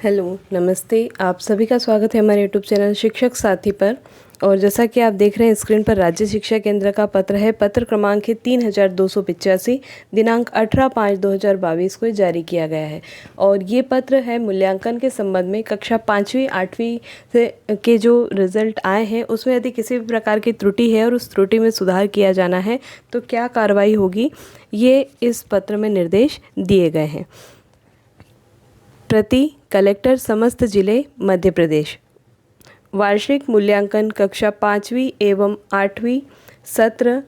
Hello, नमस्ते। आप सभी का स्वागत है हमारे यूट्यूब चैनल शिक्षक साथी पर। और जैसा कि आप देख रहे हैं स्क्रीन पर, राज्य शिक्षा केंद्र का पत्र है। पत्र क्रमांक है 3285, दिनांक 18/5/2022 को जारी किया गया है। और ये पत्र है मूल्यांकन के संबंध में। कक्षा 5वीं 8वीं से के जो रिजल्ट आए हैं उसमें यदि किसी भी प्रकार की त्रुटि है और उस त्रुटि में सुधार किया जाना है तो क्या कार्रवाई होगी, ये इस पत्र में निर्देश दिए गए हैं। प्रति कलेक्टर, समस्त जिले, मध्य प्रदेश। वार्षिक मूल्यांकन कक्षा 5वीं एवं 8वीं सत्र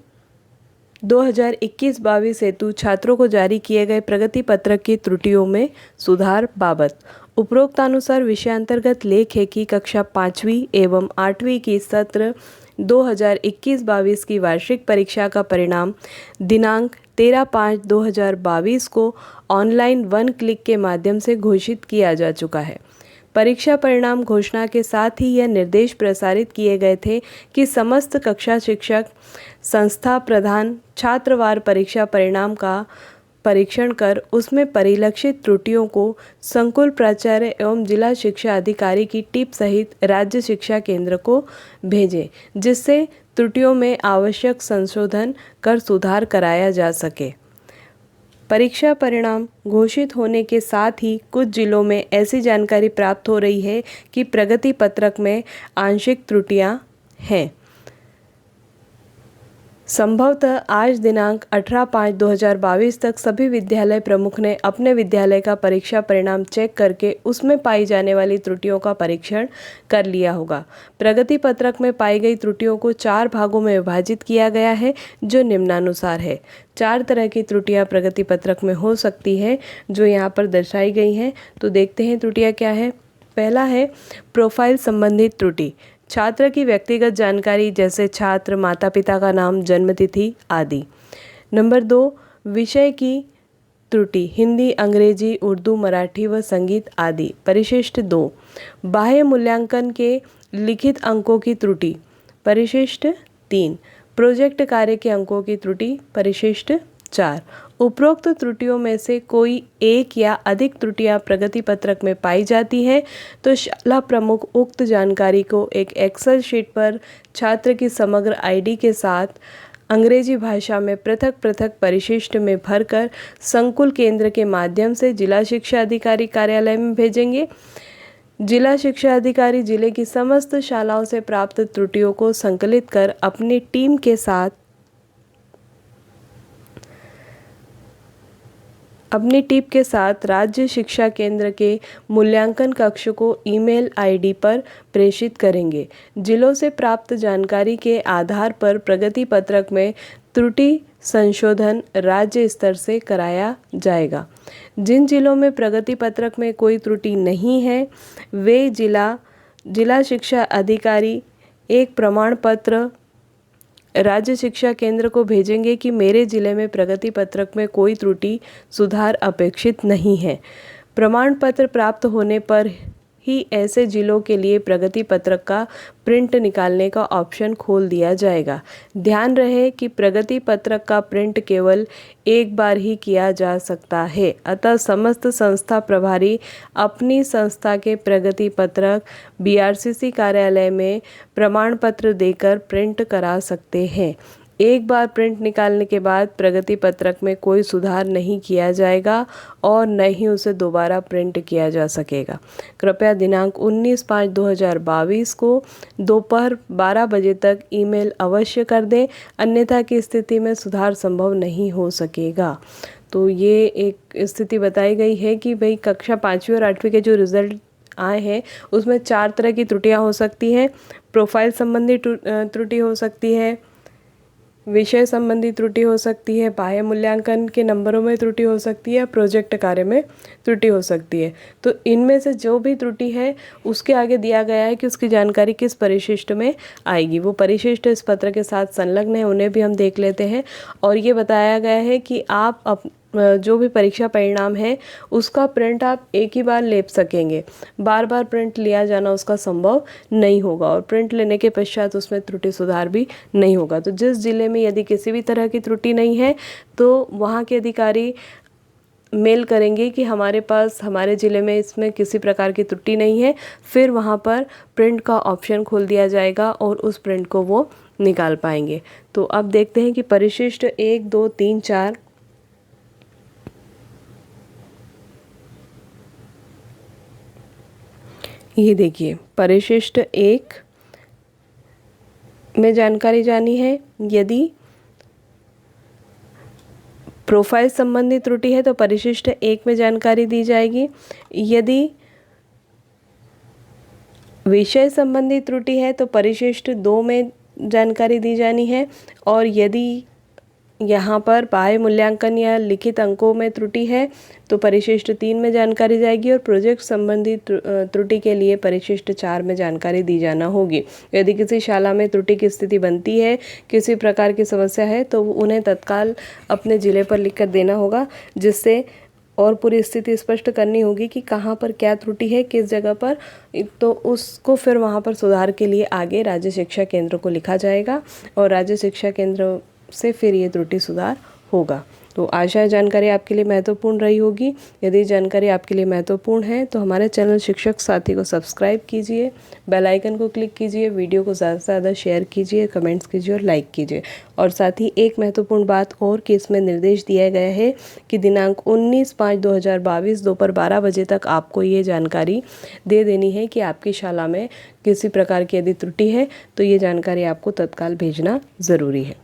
2021-22 हेतु छात्रों को जारी किए गए प्रगति पत्रक की त्रुटियों में सुधार बाबत उपरोक्तानुसार विषयांतर्गत लेख है कि कक्षा 5वीं एवं 8वीं की सत्र 2021-22 की वार्षिक परीक्षा का परिणाम दिनांक 13/5/2022 को ऑनलाइन 1 क्लिक के माध्यम से घोषित किया जा चुका है। परीक्षा परिणाम घोषणा के साथ ही यह निर्देश प्रसारित किए गए थे कि समस्त कक्षा शिक्षक, संस्था प्रधान छात्रवार परीक्षा परिणाम का परीक्षण कर उसमें परिलक्षित त्रुटियों को संकुल प्राचार्य एवं जिला शिक्षा अधिकारी की टिप सहित राज्य शिक्षा केंद्र को भेजें, जिससे त्रुटियों में आवश्यक संशोधन कर सुधार कराया जा सके। परीक्षा परिणाम घोषित होने के साथ ही कुछ जिलों में ऐसी जानकारी प्राप्त हो रही है कि प्रगति पत्रक में आंशिक त्रुटियां हैं। संभवतः आज दिनांक 18/5/2022 तक सभी विद्यालय प्रमुख ने अपने विद्यालय का परीक्षा परिणाम चेक करके उसमें पाई जाने वाली त्रुटियों का परीक्षण कर लिया होगा। प्रगति पत्रक में पाई गई त्रुटियों को 4 भागों में विभाजित किया गया है, जो निम्नानुसार है। 4 तरह की त्रुटियां प्रगति पत्रक में हो सकती है, जो यहाँ पर दर्शाई गई हैं। तो देखते हैं त्रुटियां क्या है। पहला है प्रोफाइल संबंधित त्रुटि। छात्र की व्यक्तिगत जानकारी जैसे छात्र, माता पिता का नाम, जन्मतिथि आदि। नंबर 2, विषय की त्रुटि, हिंदी, अंग्रेजी, उर्दू, मराठी व संगीत आदि। परिशिष्ट 2, बाह्य मूल्यांकन के लिखित अंकों की त्रुटि। परिशिष्ट 3, प्रोजेक्ट कार्य के अंकों की त्रुटि। परिशिष्ट 4, उपरोक्त त्रुटियों में से कोई एक या अधिक त्रुटियां प्रगति पत्रक में पाई जाती है तो शाला प्रमुख उक्त जानकारी को एक एक्सेल शीट पर छात्र की समग्र आईडी के साथ अंग्रेजी भाषा में पृथक पृथक परिशिष्ट में भरकर संकुल केंद्र के माध्यम से जिला शिक्षा अधिकारी कार्यालय में भेजेंगे। जिला शिक्षा अधिकारी जिले की समस्त शालाओं से प्राप्त त्रुटियों को संकलित कर अपनी टीम के साथ राज्य शिक्षा केंद्र के मूल्यांकन कक्ष को ईमेल आईडी पर प्रेषित करेंगे। जिलों से प्राप्त जानकारी के आधार पर प्रगति पत्रक में त्रुटि संशोधन राज्य स्तर से कराया जाएगा। जिन जिलों में प्रगति पत्रक में कोई त्रुटि नहीं है, वे जिला शिक्षा अधिकारी एक प्रमाण पत्र राज्य शिक्षा केंद्र को भेजेंगे कि मेरे जिले में प्रगति पत्रक में कोई त्रुटि सुधार अपेक्षित नहीं है। प्रमाण पत्र प्राप्त होने पर ही ऐसे जिलों के लिए प्रगति पत्रक का प्रिंट निकालने का ऑप्शन खोल दिया जाएगा। ध्यान रहे कि प्रगति पत्रक का प्रिंट केवल एक बार ही किया जा सकता है, अतः समस्त संस्था प्रभारी अपनी संस्था के प्रगति पत्रक बीआरसीसी कार्यालय में प्रमाण पत्र देकर प्रिंट करा सकते हैं। एक बार प्रिंट निकालने के बाद प्रगति पत्रक में कोई सुधार नहीं किया जाएगा और न ही उसे दोबारा प्रिंट किया जा सकेगा। कृपया दिनांक 19/5/2022 को दोपहर 12 बजे तक ईमेल अवश्य कर दें, अन्यथा की स्थिति में सुधार संभव नहीं हो सकेगा। तो ये एक स्थिति बताई गई है कि भाई कक्षा 5वीं और 8वीं के जो रिज़ल्ट आए हैं उसमें 4 तरह की त्रुटियाँ हो सकती हैं। प्रोफाइल संबंधी त्रुटि हो सकती है, विषय संबंधी त्रुटि हो सकती है, बाह्य मूल्यांकन के नंबरों में त्रुटि हो सकती है, प्रोजेक्ट कार्य में त्रुटि हो सकती है। तो इनमें से जो भी त्रुटि है उसके आगे दिया गया है कि उसकी जानकारी किस परिशिष्ट में आएगी। वो परिशिष्ट इस पत्र के साथ संलग्न है, उन्हें भी हम देख लेते हैं। और ये बताया गया है कि आप जो भी परीक्षा परिणाम है उसका प्रिंट आप एक ही बार ले सकेंगे, बार बार प्रिंट लिया जाना उसका संभव नहीं होगा और प्रिंट लेने के पश्चात उसमें त्रुटि सुधार भी नहीं होगा। तो जिस जिले में यदि किसी भी तरह की त्रुटि नहीं है तो वहाँ के अधिकारी मेल करेंगे कि हमारे पास हमारे ज़िले में इसमें किसी प्रकार की त्रुटि नहीं है, फिर वहाँ पर प्रिंट का ऑप्शन खोल दिया जाएगा और उस प्रिंट को वो निकाल पाएंगे। तो अब देखते हैं कि परिशिष्ट 1, 2, 3, 4 ये देखिए परिशिष्ट 1 में जानकारी जानी है। यदि प्रोफाइल संबंधी त्रुटि है तो परिशिष्ट 1 में जानकारी दी जाएगी। यदि विषय संबंधी त्रुटि है तो परिशिष्ट 2 में जानकारी दी जानी है। और यदि यहाँ पर बाह्य मूल्यांकन या लिखित अंकों में त्रुटि है तो परिशिष्ट 3 में जानकारी जाएगी। और प्रोजेक्ट संबंधी त्रुटि के लिए परिशिष्ट 4 में जानकारी दी जाना होगी। यदि किसी शाला में त्रुटि की स्थिति बनती है, किसी प्रकार की समस्या है, तो उन्हें तत्काल अपने ज़िले पर लिखकर देना होगा, जिससे और पूरी स्थिति स्पष्ट करनी होगी कि कहाँ पर क्या त्रुटि है, किस जगह पर, तो उसको फिर वहाँ पर सुधार के लिए आगे राज्य शिक्षा केंद्र को लिखा जाएगा और राज्य शिक्षा केंद्र से फिर ये त्रुटि सुधार होगा। तो आशा है जानकारी आपके लिए महत्वपूर्ण रही होगी। यदि जानकारी आपके लिए महत्वपूर्ण है तो हमारे चैनल शिक्षक साथी को सब्सक्राइब कीजिए, बेल आइकन को क्लिक कीजिए, वीडियो को ज़्यादा से ज़्यादा शेयर कीजिए, कमेंट्स कीजिए और लाइक कीजिए। और साथ ही एक महत्वपूर्ण बात और कि इसमें निर्देश दिया गया है कि दिनांक 19/5/2022 दोपहर 12 बजे तक आपको ये जानकारी दे देनी है कि आपकी शाला में किसी प्रकार की यदि त्रुटि है तो ये जानकारी आपको तत्काल भेजना ज़रूरी है।